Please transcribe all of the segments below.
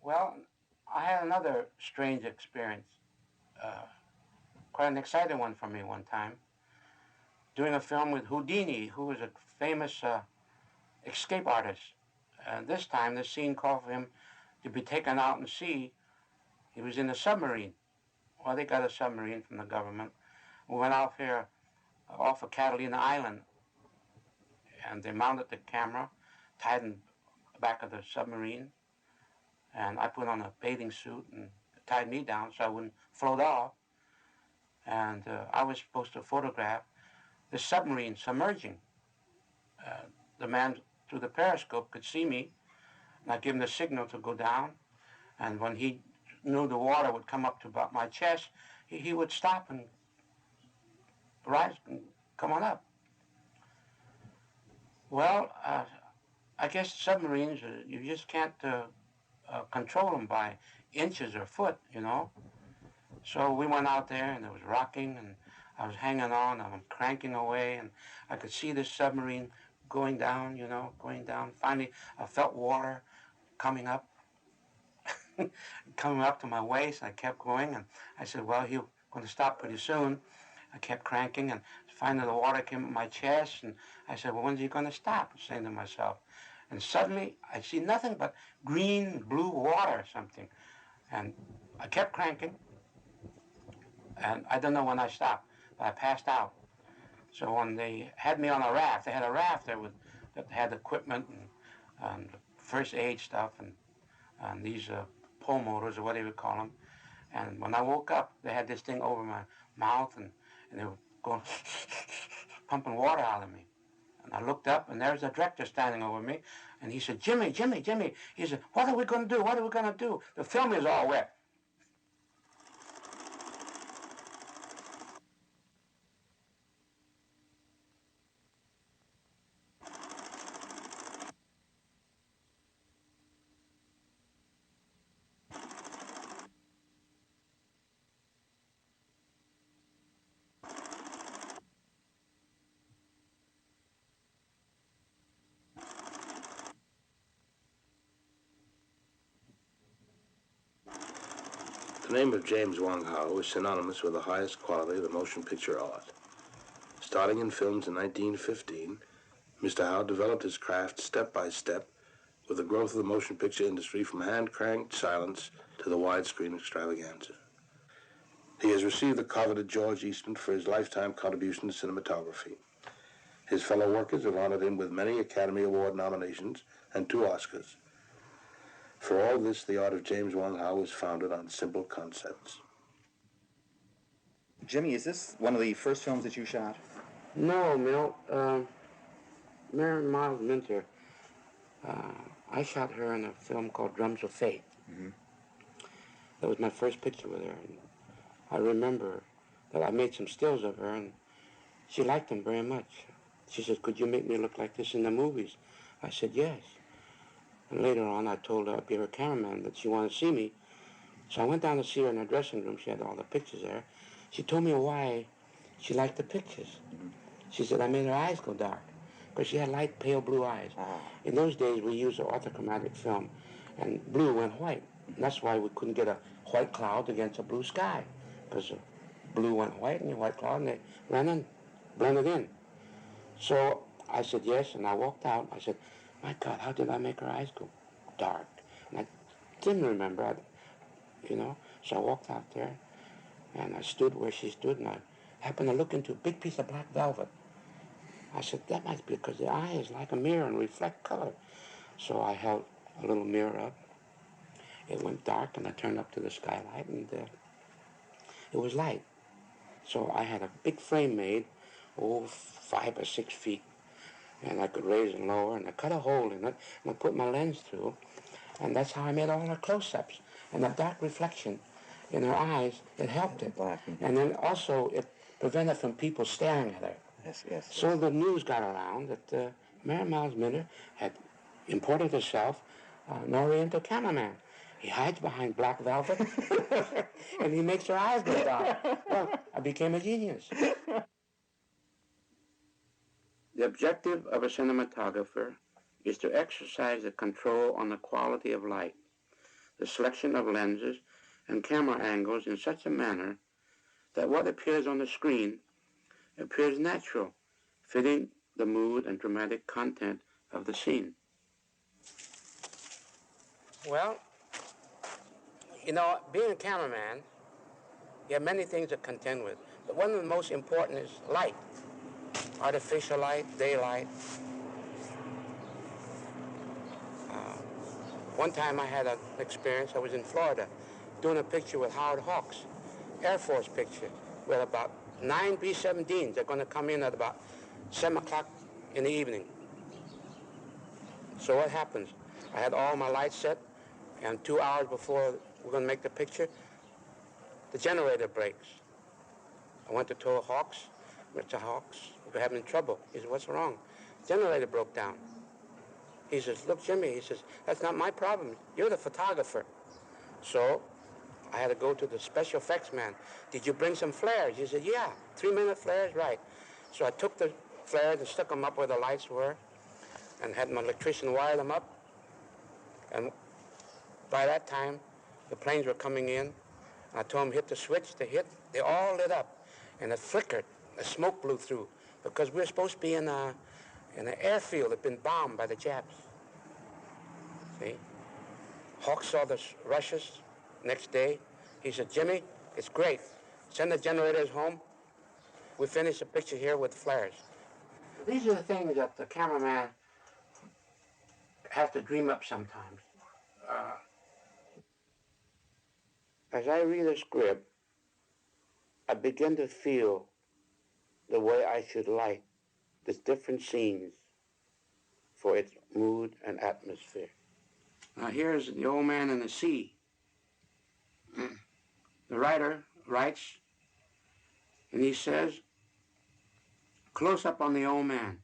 Well, I had another strange experience, quite an exciting one for me one time, doing a film with Houdini, who was a famous escape artist. And this time, the scene called for him to be taken out and sea. He was in a submarine. Well, they got a submarine from the government. We went out here off of Catalina Island, and they mounted the camera, tied in the back of the submarine, and I put on a bathing suit and tied me down so I wouldn't float off. And I was supposed to photograph the submarine submerging. The man through the periscope could see me, and I give him the signal to go down. And when he knew the water would come up to about my chest, he would stop and rise and come on up. Well, I guess submarines, you just can't control them by inches or foot, you know. So we went out there, and it was rocking, and I was hanging on, and I'm cranking away, and I could see this submarine going down, you know, going down. Finally, I felt water coming up, coming up to my waist. I kept going, and I said, well, he's going to stop pretty soon. I kept cranking, and finally the water came at my chest, and I said, well, when's he going to stop? I'm saying to myself. And suddenly, I see nothing but green, blue water or something. And I kept cranking, and I don't know when I stopped, but I passed out. So when they had me on a raft, they had a raft there that had equipment and first aid stuff and these pull motors or whatever you call them. And when I woke up, they had this thing over my mouth and they were going pumping water out of me. And I looked up, and there's the director standing over me, and he said, Jimmy, Jimmy, Jimmy. He said, what are we going to do? What are we going to do? The film is all wet. The name of James Wong Howe is synonymous with the highest quality of the motion picture art. Starting in films in 1915, Mr. Howe developed his craft step by step with the growth of the motion picture industry from hand-cranked silence to the widescreen extravaganza. He has received the coveted George Eastman for his lifetime contribution to cinematography. His fellow workers have honored him with many Academy Award nominations and 2 Oscars. For all this, the art of James Wong Howe is founded on simple concepts. Jimmy, is this one of the first films that you shot? No, Milt. Mary Miles Minter, I shot her in a film called Drums of Fate. Mm-hmm. That was my first picture with her. And I remember that I made some stills of her, and she liked them very much. She said, could you make me look like this in the movies? I said, yes. And later on, I told her I'd be her cameraman, that she wanted to see me. So I went down to see her in her dressing room. She had all the pictures there. She told me why she liked the pictures. Mm-hmm. She said I made her eyes go dark, because she had light, pale blue eyes. In those days, we used an orthochromatic film, and blue went white. And that's why we couldn't get a white cloud against a blue sky, because blue went white and the white cloud, and they ran in, blended in. So I said yes, and I walked out. I said, my God, how did I make her eyes go dark? And I didn't remember, So I walked out there, and I stood where she stood, and I happened to look into a big piece of black velvet. I said, that might be because the eye is like a mirror and reflect color. So I held a little mirror up. It went dark, and I turned up to the skylight, and it was light. So I had a big frame made, 5 or 6 feet, and I could raise and lower, and I cut a hole in it, and I put my lens through, and that's how I made all her close-ups. And the dark reflection in her eyes, it helped it. And then also it prevented from people staring at her. Yes. So the news got around that Mary Miles Minter had imported herself an Oriental cameraman. He hides behind black velvet, and he makes her eyes go dark. Well, I became a genius. The objective of a cinematographer is to exercise the control on the quality of light the selection of lenses and camera angles in such a manner that what appears on the screen appears natural, fitting the mood and dramatic content of the scene. Well, you know, being a cameraman, you have many things to contend with, but one of the most important is light, artificial light, daylight. One time I had an experience, I was in Florida doing a picture with Howard Hawks, Air Force picture, with about 9 B-17s. They're going to come in at about 7 o'clock in the evening. So what happens? I had all my lights set, and 2 hours before we're going to make the picture, the generator breaks. I went to tell Hawks, Mr. Hawks, we're having trouble. He said, what's wrong? Generator broke down. He says, look, Jimmy, he says, that's not my problem. You're the photographer. So I had to go to the special effects man. Did you bring some flares? He said, yeah, 3-minute flares, right. So I took the flares and stuck them up where the lights were and had my electrician wire them up. And by that time, the planes were coming in. I told them hit the switch, they hit, they all lit up. And it flickered, the smoke blew through because we were supposed to be in an airfield that had been bombed by the Japs. See? Hawk saw the rushes next day. He said, Jimmy, it's great. Send the generators home. We finish the picture here with flares. These are the things that the cameraman has to dream up sometimes. As I read a script, I begin to feel the way I should light the different scenes for its mood and atmosphere. Now here's the old man in the sea. The writer writes, and he says, close up on the old man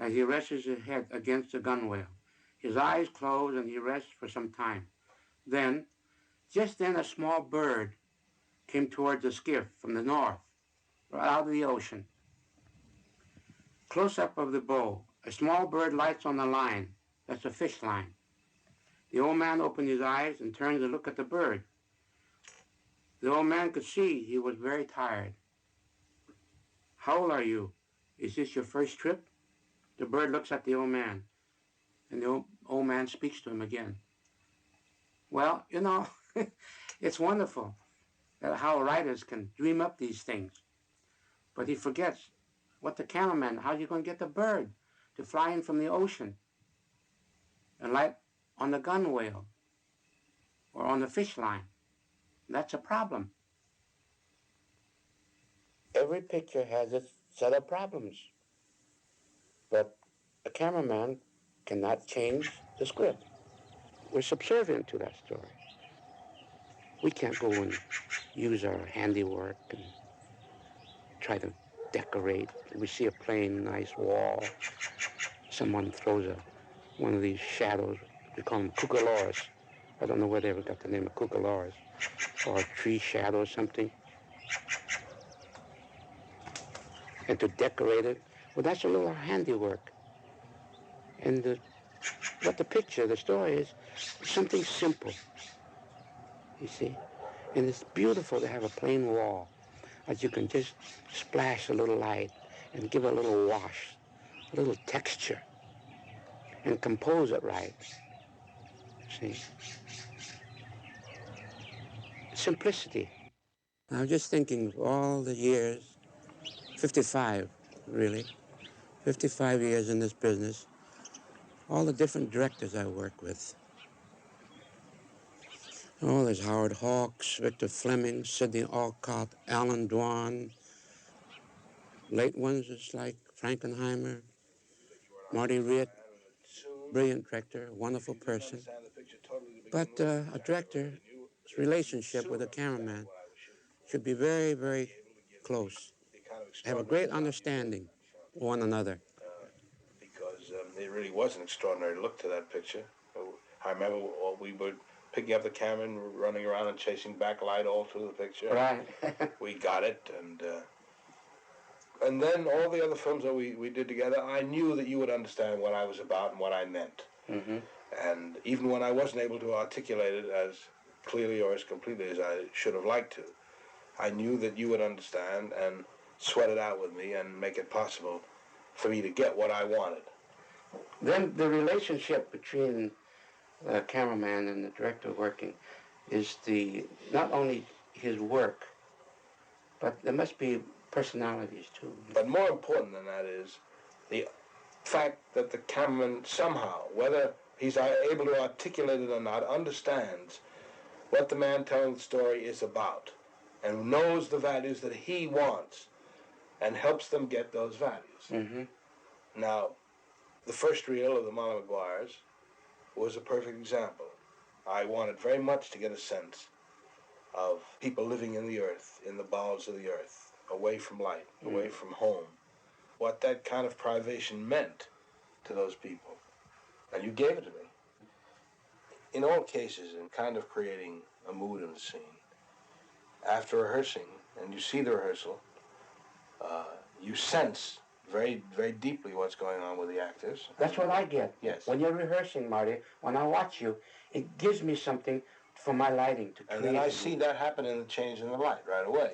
as he rests his head against the gunwale. His eyes close and he rests for some time. Then, just then a small bird came towards the skiff from the north, right out of the ocean. Close up of the bow, a small bird lights on the line. That's a fish line. The old man opened his eyes and turned to look at the bird. The old man could see he was very tired. How old are you? Is this your first trip? The bird looks at the old man, and the old man speaks to him again. Well, you know, it's wonderful how writers can dream up these things. But he forgets what the cameraman, how are you going to get the bird to fly in from the ocean and light on the gunwale or on the fish line? That's a problem. Every picture has its set of problems, but a cameraman cannot change the script. We're subservient to that story. We can't go and use our handiwork and try to decorate. We see a plain, nice wall. Someone throws one of these shadows. We call them cucaloras. I don't know where they ever got the name of cucaloras. Or a tree shadow or something. And to decorate it, well, that's a little handiwork. And what the picture, the story is, something simple, you see. And it's beautiful to have a plain wall that you can just splash a little light and give a little wash, a little texture, and compose it right, see. Simplicity. I was just thinking all the years, 55, really, 55 years in this business, all the different directors I work with. Oh, there's Howard Hawks, Victor Fleming, Sidney Alcott, Alan Dwan. Late ones, it's like Frankenheimer, Marty Ritt, brilliant director, wonderful person. But a director's relationship with a cameraman should be very, very close. Have a great understanding of one another. Because it really was an extraordinary look to that picture. I remember we were picking up the camera and running around and chasing backlight all through the picture. Right. We got it, and then all the other films that we did together, I knew that you would understand what I was about and what I meant. Mm-hmm. And even when I wasn't able to articulate it as clearly or as completely as I should have liked to, I knew that you would understand and sweat it out with me and make it possible for me to get what I wanted. Then the relationship between the cameraman and the director working is not only his work, but there must be personalities too. But more important than that is the fact that the cameraman somehow, whether he's able to articulate it or not, understands what the man telling the story is about and knows the values that he wants and helps them get those values. Mm-hmm. Now, the first reel of the Molly Maguires was a perfect example. I wanted very much to get a sense of people living in the earth, in the bowels of the earth, away from light, away from home, what that kind of privation meant to those people. And you gave it to me. In all cases, in kind of creating a mood in the scene, after rehearsing, and you see the rehearsal, you sense very, very deeply what's going on with the actors. That's what I get. Yes. When you're rehearsing, Marty, when I watch you, it gives me something for my lighting to create. And then I see that happen in the change in the light right away.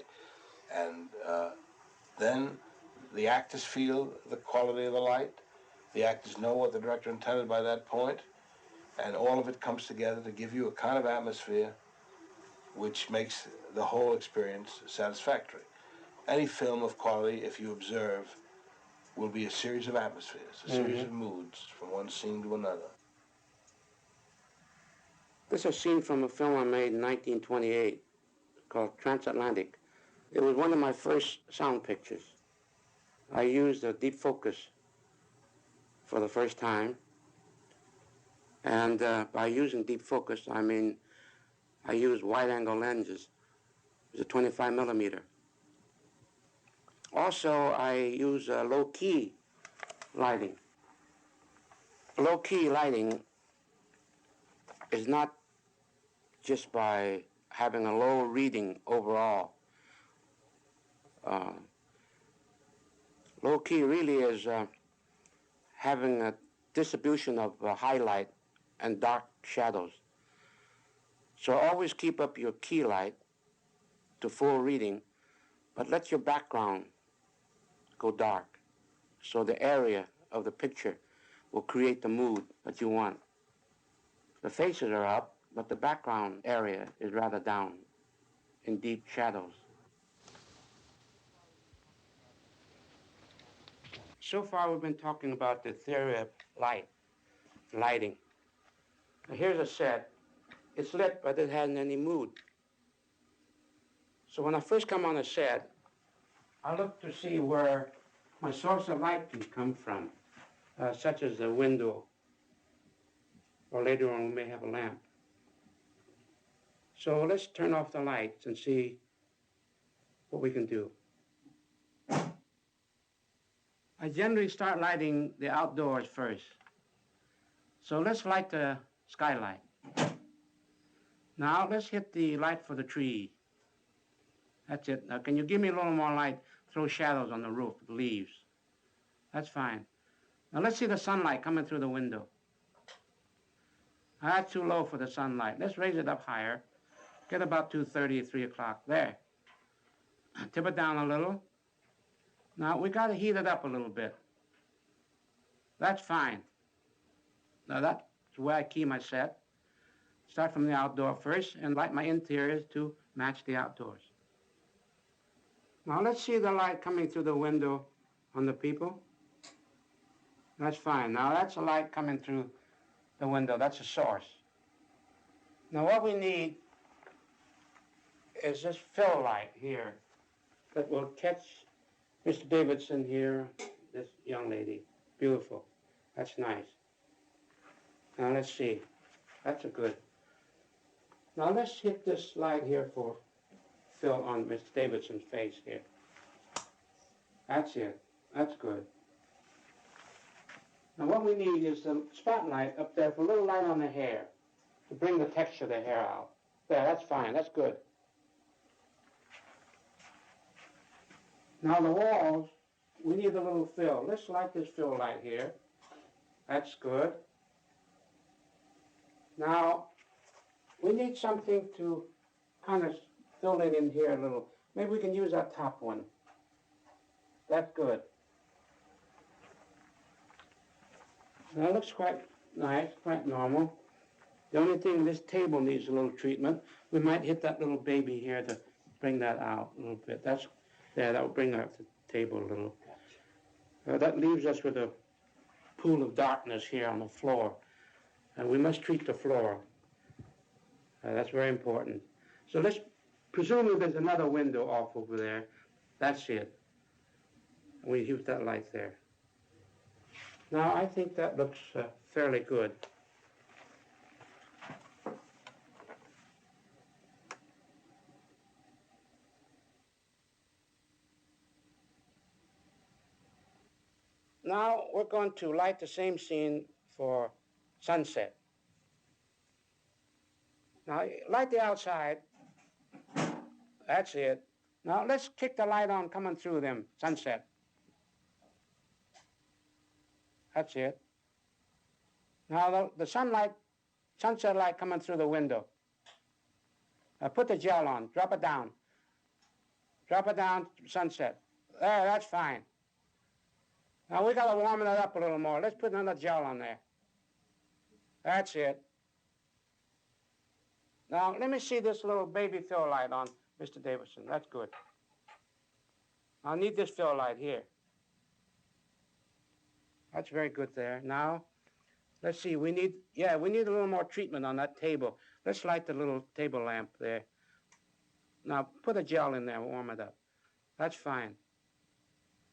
And then the actors feel the quality of the light. The actors know what the director intended by that point. And all of it comes together to give you a kind of atmosphere which makes the whole experience satisfactory. Any film of quality, if you observe, will be a series of atmospheres, a series of moods from one scene to another. This is a scene from a film I made in 1928 called Transatlantic. It was one of my first sound pictures. I used a deep focus for the first time. And by using deep focus, I mean I used wide-angle lenses. It was a 25 millimeter. Also, I use low-key lighting. Low-key lighting is not just by having a low reading overall. Low-key really is having a distribution of highlight and dark shadows. So always keep up your key light to full reading, but let your background go dark. So the area of the picture will create the mood that you want. The faces are up, but the background area is rather down in deep shadows. So far we've been talking about the theory of lighting. Now here's a set. It's lit, but it hasn't any mood. So when I first come on a set, I look to see where my source of light can come from, such as a window, or later on we may have a lamp. So let's turn off the lights and see what we can do. I generally start lighting the outdoors first. So let's light the skylight. Now let's hit the light for the tree. That's it. Now can you give me a little more light? Throw shadows on the roof, the leaves. That's fine. Now let's see the sunlight coming through the window. That's too low for the sunlight. Let's raise it up higher. Get about 2:30, 3 o'clock. There. Tip it down a little. Now we got to heat it up a little bit. That's fine. Now that's where I key my set. Start from the outdoor first and light my interiors to match the outdoors. Now let's see the light coming through the window on the people. That's fine. Now that's a light coming through the window. That's a source. Now what we need is this fill light here that will catch Mr. Davidson here, this young lady. Beautiful. That's nice. Now let's see. That's a good. Now let's hit this light here for fill on Mr. Davidson's face here. That's it. That's good. Now what we need is the spotlight up there for a little light on the hair to bring the texture of the hair out. There, that's fine. That's good. Now the walls, we need a little fill. Let's light this fill light here. That's good. Now, we need something to kind of fill it in here a little. Maybe we can use that top one. That's good. That looks quite nice, quite normal. The only thing, this table needs a little treatment. We might hit that little baby here to bring that out a little bit. That's there. That will bring out the table a little. That leaves us with a pool of darkness here on the floor, and we must treat the floor. That's very important. So let's presume there's another window off over there. That's it. We use that light there. Now I think that looks fairly good. Now we're going to light the same scene for sunset. Now light the outside. That's it. Now let's kick the light on coming through them, sunset. That's it. Now the sunlight, sunset light coming through the window. Put the gel on, drop it down. Drop it down, sunset. There, that's fine. Now we gotta warm it up a little more. Let's put another gel on there. That's it. Now let me see this little baby fill light on, Mr. Davidson. That's good. I'll need this fill light here. That's very good there. Now, let's see, we need a little more treatment on that table. Let's light the little table lamp there. Now, put a gel in there, warm it up. That's fine.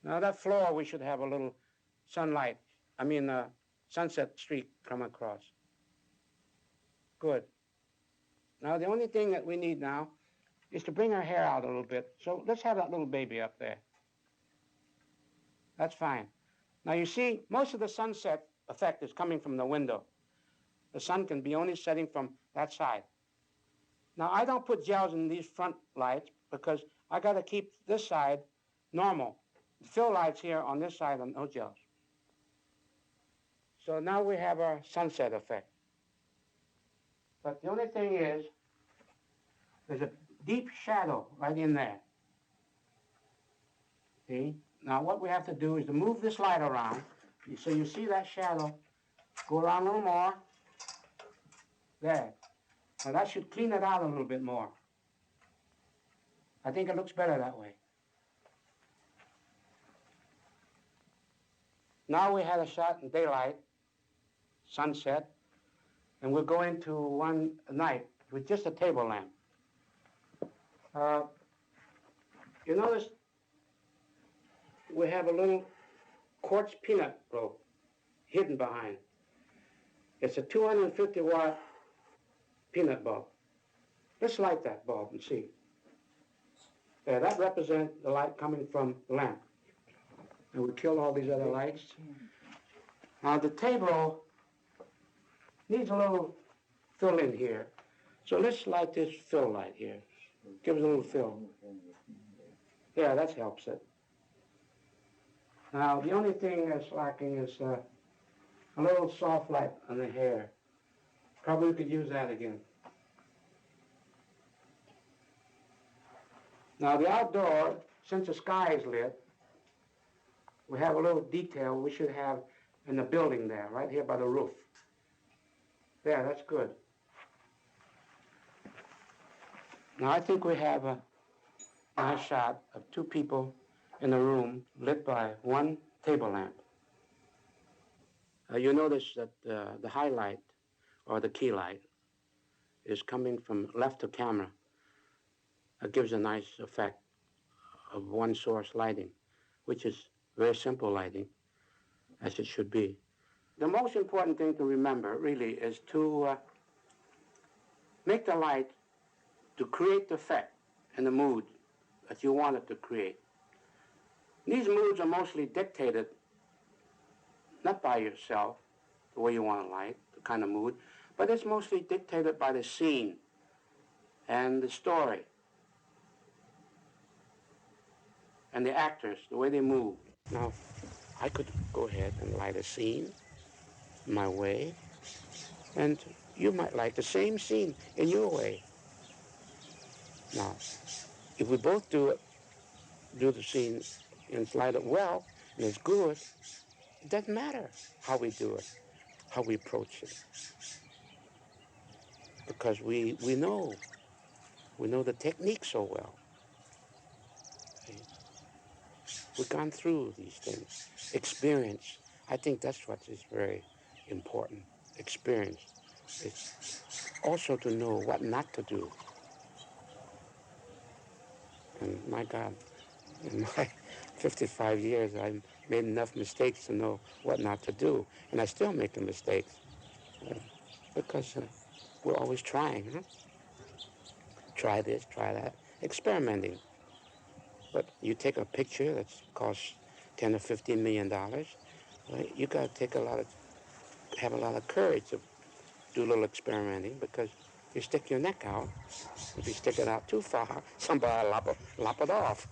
Now, that floor, we should have a little sunlight, sunset streak come across. Good. Now, the only thing that we need now is to bring our hair out a little bit. So let's have that little baby up there. That's fine. Now, you see, most of the sunset effect is coming from the window. The sun can be only setting from that side. Now, I don't put gels in these front lights because I got to keep this side normal. The fill lights here on this side are no gels. So now we have our sunset effect. But the only thing is, there's a deep shadow right in there. See? Now what we have to do is to move this light around. So you see that shadow. Go around a little more. There. Now that should clean it out a little bit more. I think it looks better that way. Now we had a shot in daylight, sunset, and we're going to one night with just a table lamp. You notice we have a little quartz peanut bulb hidden behind. It's a 250-watt peanut bulb. Let's light that bulb and see. There, that represents the light coming from the lamp. And we kill all these other lights. Now the table needs a little fill in here. So let's light this fill light here. Give it a little fill. Yeah, that helps it. Now the only thing that's lacking is a little soft light on the hair. Probably we could use that again. Now the outdoor, since the sky is lit, we have a little detail we should have in the building there, right here by the roof. There, that's good. Now I think we have a nice shot of two people in a room lit by one table lamp. You notice that the highlight or the key light is coming from left to camera. It gives a nice effect of one source lighting, which is very simple lighting, as it should be. The most important thing to remember, really, is to make the light to create the effect and the mood that you want it to create. These moods are mostly dictated not by yourself, the way you want to light, the kind of mood, but it's mostly dictated by the scene and the story and the actors, the way they move. Now, I could go ahead and light a scene my way, and You might like the same scene in your way. Now, if we both do the scene and light it well, and it's good, it doesn't matter how we do it, how we approach it. Because we know the technique so well. We've gone through these things. Experience. I think that's what is very important. Experience. It's also to know what not to do. And my God, in my 55 years, I made enough mistakes to know what not to do. And I still make the mistakes because we're always trying. Huh? Try this, try that, experimenting. But you take a picture that costs 10 or 15 million dollars, you got to have a lot of courage to do a little experimenting because you stick your neck out. If you stick it out too far, somebody lop it off.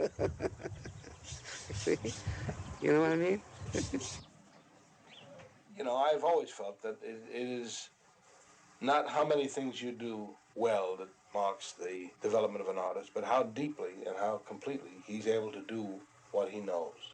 See? You know what I mean? You know, I've always felt that it is not how many things you do well that marks the development of an artist, but how deeply and how completely he's able to do what he knows.